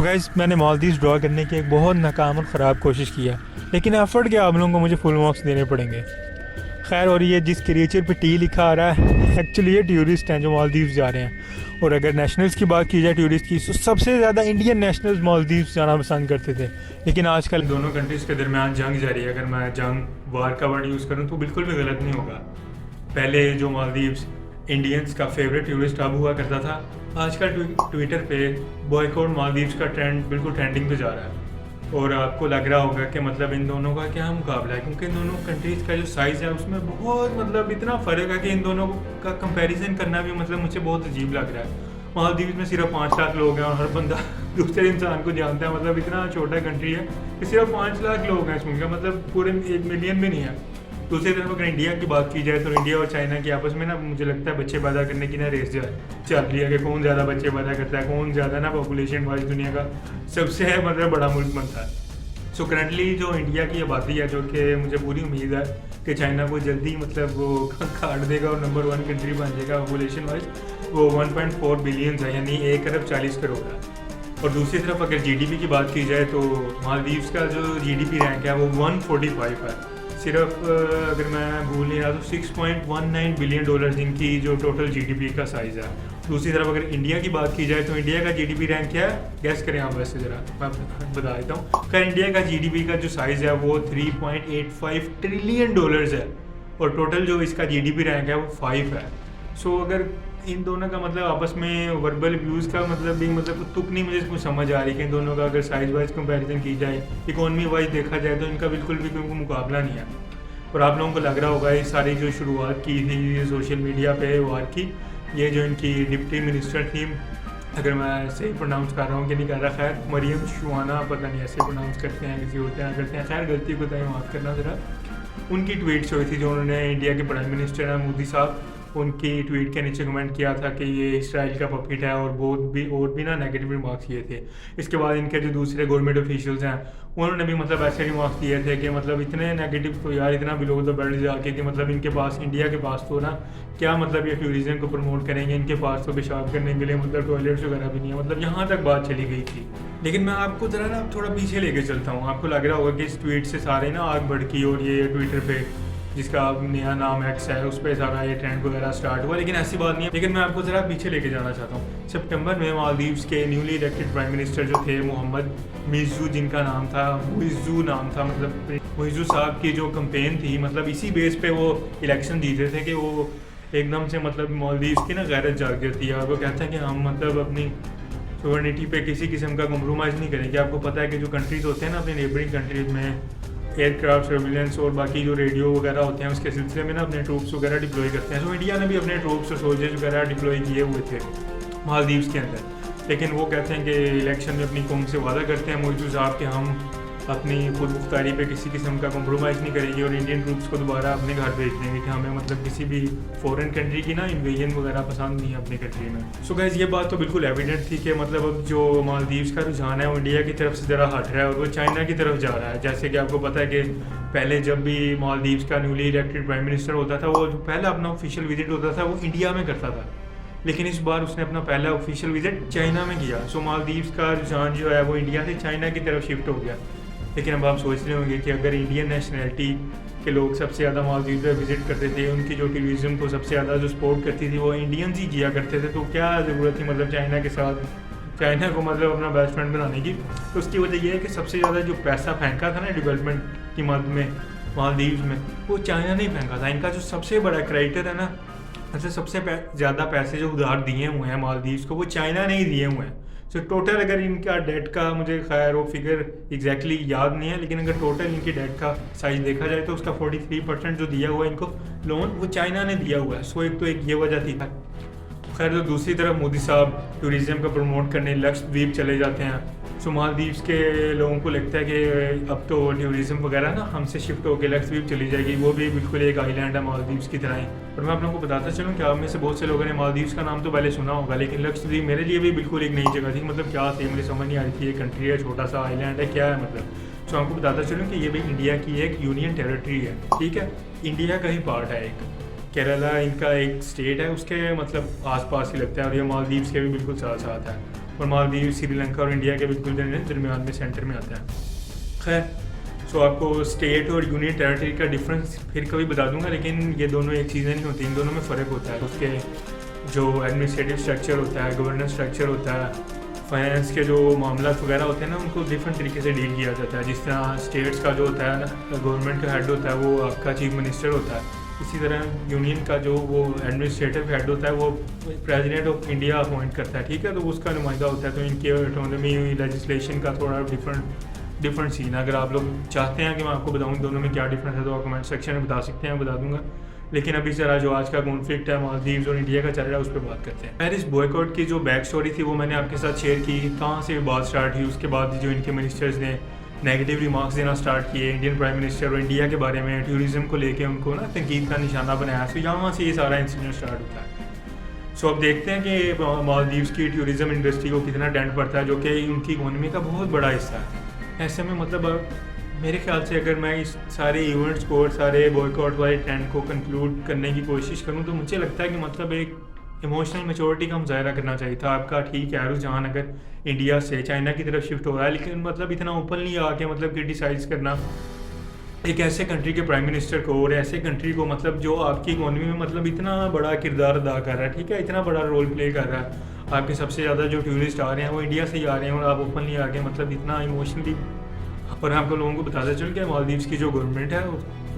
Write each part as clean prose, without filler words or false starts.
Guys मैंने Maldives draw करने की एक बहुत नाकाम और ख़राब कोशिश किया, लेकिन एफर्ट के आप लोगों को मुझे फुल मार्क्स देने पड़ेंगे। खैर, और ये जिस क्रिएचर पे टी लिखा आ रहा है एक्चुअली ये टूरिस्ट हैं जो मालदीव्स जा रहे हैं। और अगर नेशनल्स की बात की जाए टूरिस्ट की, तो सबसे ज़्यादा इंडियन नेशनल्स मालदीव्स जाना पसंद करते थे। लेकिन आजकल दोनों कंट्रीज़ के दरमियान जंग जारी है। अगर मैं जंग वार का वर्ड यूज़ करूँ तो बिल्कुल भी गलत नहीं होगा। पहले जो मालदीव्स इंडियंस का फेवरेट टूरिस्ट हब हुआ करता था, आजकल ट्विटर पे बॉयकॉट मालदीव्स का ट्रेंड बिल्कुल ट्रेंडिंग पे जा रहा है। और आपको लग रहा होगा कि मतलब इन दोनों का क्या मुकाबला है, क्योंकि इन दोनों कंट्रीज़ का जो साइज़ है उसमें बहुत मतलब इतना फ़र्क है कि इन दोनों का कंपैरिजन करना भी मतलब मुझे बहुत अजीब लग रहा है। मालदीव्स में सिर्फ 5 लाख लोग हैं और हर बंदा दूसरे इंसान को जानता है। मतलब इतना छोटा कंट्री है कि सिर्फ 5 लाख लोग हैं इसमें, मतलब पूरे 1 मिलियन भी नहीं है। दूसरी तरफ अगर इंडिया की बात की जाए तो इंडिया और चाइना की आपस में ना मुझे लगता है बच्चे पैदा करने की ना रेस चल रही है कि कौन ज़्यादा बच्चे पैदा करता है, कौन ज़्यादा ना पॉपुलेशन वाइज दुनिया का सबसे मतलब बड़ा मुल्क बनता है। सो करंटली जो इंडिया की आबादी है, जो कि मुझे पूरी उम्मीद है कि चाइना को जल्दी मतलब वो काट देगा और नंबर 1 कंट्री बन जाएगा पॉपुलेशन वाइज, वो 1.4 बिलियन है, यानी 1 अरब 40 करोड़ है। और दूसरी तरफ अगर जीडीपी की बात की जाए तो मालदीव्स का जो जीडीपी रैंक है वो 145 है। सिर्फ अगर मैं भूल नहीं रहा तो $6.19 बिलियन इनकी जो टोटल जीडीपी का साइज़ है। दूसरी तरफ अगर इंडिया की बात की जाए तो इंडिया का जीडीपी रैंक क्या है, गैस करें आप। वैसे ज़रा मैं बता देता हूँ। खैर, इंडिया का जीडीपी का जो साइज़ है वो $3.85 ट्रिलियन है और टोटल जो इसका जीडीपी रैंक है वो 5 है। सो अगर इन दोनों का मतलब आपस में वर्बल व्यूज़ का मतलब भी मतलब तुक नहीं मुझे कुछ समझ आ रही कि इन दोनों का अगर साइज़ वाइज कंपैरिजन की जाए, इकोनॉमी वाइज देखा जाए तो इनका बिल्कुल भी कोई मुकाबला नहीं है। और आप लोगों को लग रहा होगा ये सारी जो शुरुआत की थी सोशल मीडिया पे वार की, ये जो इनकी डिप्टी मिनिस्टर थी, अगर मैं सही प्रोनाउंस कर रहा हूँ कि नहीं कर रहा, खैर मरियम शुआना, पता नहीं ऐसे प्रोनाउंस करते हैं किसी और तरह करते हैं, खैर गलती को तो माफ़ करना ज़रा। उनकी ट्वीट्स हुई थी जो उन्होंने इंडिया के प्राइम मिनिस्टर हैं मोदी साहब, उनकी ट्वीट के नीचे कमेंट किया था कि ये इसराइल का पपिट है और बहुत भी ना नेगेटिव रिमार्क्स किए थे। इसके बाद इनके जो दूसरे गवर्नमेंट ऑफिशियल्स हैं उन्होंने भी मतलब ऐसे रिमार्क्स दिए थे कि मतलब इतने नेगेटिव तो यार इतना बिलो द बेल्ट जाके कि मतलब इनके पास इंडिया के पास तो ना क्या मतलब ये टूरिज्म को प्रमोट करेंगे, इनके पास तो पेशाब करने के लिए मतलब टॉयलेट्स वगैरह भी नहीं है। मतलब यहाँ तक बात चली गई थी। लेकिन मैं आपको ज़रा ना थोड़ा पीछे लेके चलता हूँ। आपको लग रहा होगा कि इस ट्वीट से सारे ना आग भड़की और ये ट्विटर पे जिसका नया नाम एक्स है उस पर सारा ये ट्रेंड वगैरह स्टार्ट हुआ, लेकिन ऐसी बात नहीं है। लेकिन मैं आपको ज़रा पीछे लेके जाना चाहता हूँ। सितंबर में मालदीव्स के न्यूली इलेक्टेड प्राइम मिनिस्टर जो थे मोहम्मद मिर्ज़ू, जिनका नाम था मुइज़्ज़ू नाम था, मतलब मुइज़्ज़ू साहब की जो कंपेन थी, मतलब इसी बेस पे वो इलेक्शन जीते थे कि वो एकदम से मतलब मालदीव्स की ना गैरत जाग जाती है और वो कहते हैं कि हम मतलब अपनी सोवरेनिटी पे किसी किस्म का कम्प्रोमाइज़ नहीं करेंगे। आपको पता है कि जो कंट्रीज़ होते हैं ना अपनी नेबरिंग कंट्रीज़ में एयरक्राफ्ट सर्विलेंस और बाकी जो रेडियो वगैरह होते हैं उसके सिलसिले में ना अपने ट्रूप्स वगैरह डिप्लॉय करते हैं। तो इंडिया ने भी अपने ट्रूप्स और सोल्जर्स वगैरह डिप्लॉय किए हुए थे मालदीव्स के अंदर। लेकिन वो कहते हैं कि इलेक्शन में अपनी कौम से वादा करते हैं मौजूद साहब कि हम अपनी खुद मुख्तारी पे किसी किस्म का कम्प्रोमाइज़ नहीं करेंगे और इंडियन ट्रूप्स को दोबारा अपने घर भेज देंगे कि हमें मतलब किसी भी फॉरेन कंट्री की ना इन्वेजन वगैरह पसंद नहीं है अपनी कंट्री में। सो गाइस, ये बात तो बिल्कुल एविडेंट थी कि मतलब अब जो मालदीव्स का रुझान है वो इंडिया की तरफ से ज़रा हट रहा है और वो चाइना की तरफ जा रहा है। जैसे कि आपको पता है कि पहले जब भी मालदीव्स का न्यूली इलेक्टेड प्राइम मिनिस्टर होता था, वो जो पहला अपना ऑफिशियल विजिट होता था वो इंडिया में करता था, लेकिन इस बार उसने अपना पहला ऑफिशियल विजिट चाइना में किया। सो मालदीव्स का रुझान जो है वो इंडिया से चाइना की तरफ शिफ्ट हो गया। लेकिन अब आप सोच रहे होंगे कि अगर इंडियन नेशनैलिटी के लोग सबसे ज़्यादा मालदीव पर विजिट करते थे, उनकी जो टूरिज़्म को सबसे ज़्यादा जो सपोर्ट करती थी वो इंडियंस ही किया करते थे, तो क्या ज़रूरत थी मतलब चाइना के साथ चाइना को मतलब अपना बेस्ट फ्रेंड बनाने की। तो उसकी वजह यह है कि सबसे ज़्यादा जो पैसा फेंका था ना डेवलपमेंट की मद में मालदीव्स में, वो चाइना नहीं फेंका था। इनका जो सबसे बड़ा क्रेडिटर है ना, अच्छा सबसे ज़्यादा पैसे जो उधार दिए हुए हैं मालदीव्स को वो चाइना ने ही दिए हुए हैं। सो टोटल अगर इनका डेट का मुझे खैर वो फिगर एग्जैक्टली याद नहीं है, लेकिन अगर टोटल इनकी डेट का साइज देखा जाए तो उसका 43% जो दिया हुआ है इनको लोन वो चाइना ने दिया हुआ है। सो एक तो एक ये वजह थी। खैर, तो दूसरी तरफ मोदी साहब टूरिज़्म को प्रमोट करने लक्षद्वीप चले जाते हैं। सो मालदीव्स के लोगों को लगता है कि अब तो टूरिज़्म वगैरह ना हमसे शिफ्ट होकर लक्षद्वीप चली जाएगी, वो भी बिल्कुल एक आइलैंड है मालदीव्स की तरह ही। और मैं आप लोगों को बताता चलूँ कि आप में से बहुत से लोगों ने मालदीव्स का नाम तो पहले सुना होगा, लेकिन लक्षद्वीप मेरे लिए भी बिल्कुल एक नई जगह थी। मतलब क्या थी मुझे समझ नहीं आ रही थी, ये कंट्री है, छोटा सा आइलैंड है, क्या है मतलब। सो आपको बताता चलूँ कि ये भी इंडिया की एक यूनियन टेरिटरी है, ठीक है, इंडिया का ही पार्ट है एक। केरला इनका एक स्टेट है, उसके मतलब आसपास ही लगता है और ये मालदीव्स के भी बिल्कुल साथ साथ है। और मालदीव श्रीलंका और इंडिया के बिल्कुल दरमियान में सेंटर में आता है। खैर सो आपको स्टेट और यूनियन टेरिटरी का डिफरेंस फिर कभी बता दूंगा, लेकिन ये दोनों एक चीज़ें नहीं होती, इन दोनों में फ़र्क होता है। उसके जो एडमिनिस्ट्रेटिव स्ट्रक्चर होता है, गवर्नेंस स्ट्रक्चर होता है, फाइनेंस के जो मामला वगैरह होते हैं ना, उनको डिफरेंट तरीके से डील किया जाता है। जिस तरह स्टेट्स का जो होता है ना, गवर्नमेंट का हेड होता है वो आपका चीफ मिनिस्टर होता है, इसी तरह यूनियन का जो वो एडमिनिस्ट्रेटिव हेड होता है वो प्रेसिडेंट ऑफ इंडिया अपॉइंट करता है, ठीक है। तो उसका नुमाइंदा होता है, तो इनके ऑटोनॉमी लेजिस्लेशन का थोड़ा डिफरेंट सीन है। अगर आप लोग चाहते हैं कि मैं आपको बताऊँ दोनों में क्या डिफरेंस है तो आप कमेंट सेक्शन में बता सकते हैं, बता दूंगा। लेकिन अभी ज़रा जो आज का कॉन्फ्लिक्ट है मालदीव्स और इंडिया का चल रहा है उस पर बात करते हैं। खैर इस बॉयकॉट की जो बैक स्टोरी थी वो मैंने आपके साथ शेयर की, कहाँ से बात स्टार्ट हुई, उसके बाद जो इनके मिनिस्टर्स ने नेगेटिव रिमार्क्स देना स्टार्ट किए इंडियन प्राइम मिनिस्टर और इंडिया के बारे में, टूरिज़्म को लेके उनको ना तनकीद का निशाना बनाया। सो यहाँ से ये सारा इंसिडेंट स्टार्ट होता है। सो अब देखते हैं कि मालदीव्स की टूरिज़्म इंडस्ट्री को कितना डेंट पड़ता है, जो कि उनकी इकोनॉमी का बहुत बड़ा हिस्सा है। ऐसे में मतलब मेरे ख्याल से अगर मैं इस सारे इवेंट्स को और सारे बॉयकॉट वाले ट्रेंड को कंक्लूड करने की कोशिश करूं तो मुझे लगता है कि मतलब एक इमोशनल मैच्योरिटी का मुजाहरा करना चाहिए था आपका। ठीक है रुझान अगर इंडिया से चाइना की तरफ शिफ्ट हो रहा है, लेकिन मतलब इतना ओपनली आके मतलब क्रिटिसाइज़ करना एक ऐसे कंट्री के प्राइम मिनिस्टर को और ऐसे कंट्री को मतलब जो आपकी इकोनॉमी में मतलब इतना बड़ा किरदार अदा कर रहा है, ठीक है, इतना बड़ा रोल प्ले कर रहा है। आपके सबसे ज़्यादा जो टूरिस्ट आ रहे हैं वो इंडिया से ही आ रहे हैं और आप ओपनली आके मतलब इतना इमोशनली। और आपको लोगों को बताते चल कि मालदीव्स की जो गवर्नमेंट है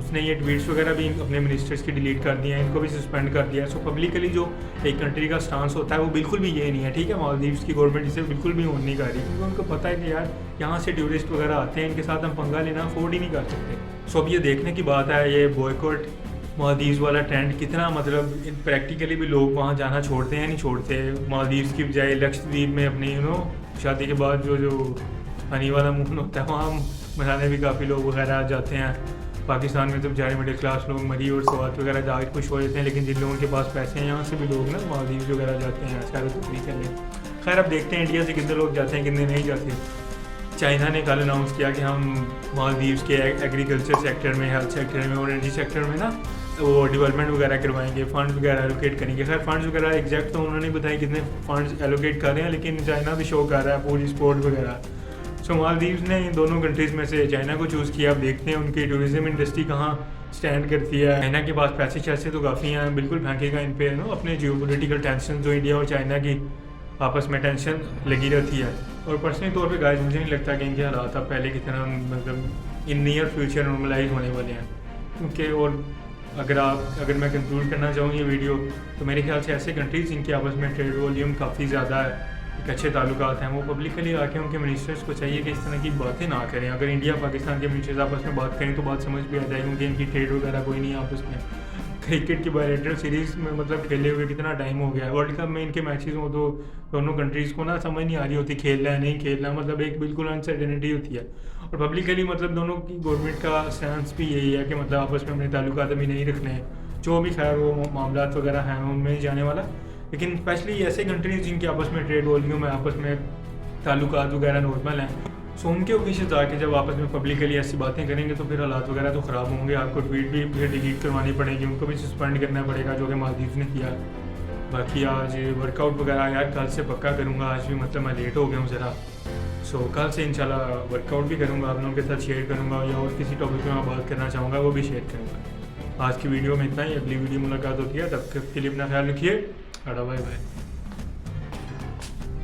उसने ये ट्वीट्स वगैरह भी अपने मिनिस्टर्स की डिलीट कर दिए हैं, इनको भी सस्पेंड कर दिया है। सो पब्लिकली जो एक कंट्री का स्टांस होता है वो बिल्कुल भी ये नहीं है, ठीक है। मालदीव्स की गवर्नमेंट इसे बिल्कुल भी ऑन नहीं कर रही, क्योंकि उनको पता है कि यार यहाँ से टूरिस्ट वगैरह आते हैं, इनके साथ हम पंगा लेना अफोर्ड ही नहीं कर सकते। सो अब ये देखने की बात है ये बॉयकॉट मालदीव्स वाला ट्रेंड कितना मतलब प्रैक्टिकली भी लोग वहाँ जाना छोड़ते हैं नहीं छोड़ते। मालदीव्स की बजाय लक्षद्वीप में अपनी शादी के बाद जो हनी वाला मून होता है वहाँ मनाने भी काफ़ी लोग वगैरह जाते हैं। पाकिस्तान में तो बेचारे मिडिल क्लास लोग मरी और सवात वगैरह जाके खुश हो जाते हैं, लेकिन जिन लोगों के पास पैसे हैं यहाँ से भी लोग ना मालदीव्स वगैरह जाते हैं सैर तफरीह करने। खैर अब देखते हैं इंडिया से कितने लोग जाते हैं कितने नहीं जाते। चाइना ने कल अनाउंस किया कि हम मालदीव्स के एग्रीकल्चर सेक्टर में, हेल्थ सेक्टर में और एनर्जी सेक्टर में ना वो डेवलपमेंट वगैरह करवाएंगे, फंड्स वगैरह एलोकेट करेंगे। खैर फंड्स वगैरह एग्जैक्ट तो उन्होंने बताया कितने फंड्स एलोकेट कर रहे हैं, लेकिन चाइना भी शो कर रहा है पूरी सपोर्ट वगैरह। सो मालदीव्स ने इन दोनों कंट्रीज़ में से चाइना को चूज़ किया। अब देखते हैं उनकी टूरिज़्म इंडस्ट्री कहाँ स्टैंड करती है। चाइना के पास पैसे शैसे तो काफ़ी हैं, बिल्कुल फेंकेगा इन पे अपने जियोपॉलिटिकल टेंशन जो इंडिया और चाइना की आपस में टेंशन लगी रहती है। और पर्सनली तौर पे गाइस मुझे नहीं लगता कि इनके हालात अब पहले की तरह मतलब इन नियर फ्यूचर नॉर्मलाइज होने वाले हैं, क्योंकि और अगर मैं कंक्लूड करना चाहूँ ये वीडियो तो मेरे ख्याल से ऐसे कंट्रीज़ जिनके आपस में ट्रेड वॉल्यूम काफ़ी ज़्यादा है, एक अच्छे ताल्लुकात हैं, वो पब्लिकली आके उनके मिनिस्टर्स को चाहिए कि इस तरह की बातें ना करें। अगर इंडिया पाकिस्तान के मिनिस्टर्स आपस में बात करें तो बात समझ भी आ जाएगी, क्योंकि इनकी ट्रेड वगैरह कोई नहीं है आपस में। क्रिकेट की बायलैटरल सीरीज़ में मतलब खेले हुए कितना टाइम हो गया है। वर्ल्ड कप में इनके मैचेस हो तो दोनों कंट्रीज़ को ना समझ नहीं आ रही होती खेलना है नहीं खेलना, मतलब एक बिल्कुल अनसर्टेनिटी होती है। और पब्लिकली मतलब दोनों की गवर्नमेंट का स्टैंस भी यही है कि मतलब आपस में अपने ताल्लुकात अभी नहीं रखने हैं, जो भी खैर वो मामला वगैरह हैं उनमें नहीं जाने वाला। लेकिन स्पेशली ऐसे कंट्रीज़ जिनके आपस में ट्रेड वॉल्यूम है, आपस में ताल्लुकात वगैरह नॉर्मल हैं, सो उनके ऑफिशियल्स आके जब आपस में पब्लिकली ऐसी बातें करेंगे तो फिर हालात वगैरह तो ख़राब होंगे। आपको ट्वीट भी फिर डिलीट करवानी पड़ेगी, उनको भी सस्पेंड करना पड़ेगा, जो कि मालदीव्स ने किया। बाकी आज वर्कआउट वगैरह यार कल से पक्का करूँगा, आज भी मतलब मैं लेट हो गया हूँ ज़रा। सो कल से इंशाल्लाह वर्कआउट भी करूँगा, आप लोगों के साथ शेयर करूँगा, या और किसी टॉपिक में मैं बात करना चाहूँगा वो भी शेयर करूँगा। आज की वीडियो में इतना ही, अगली वीडियो मुलाकात होती है, तब तक के लिए अपना ख्याल रखिए। Bye bye.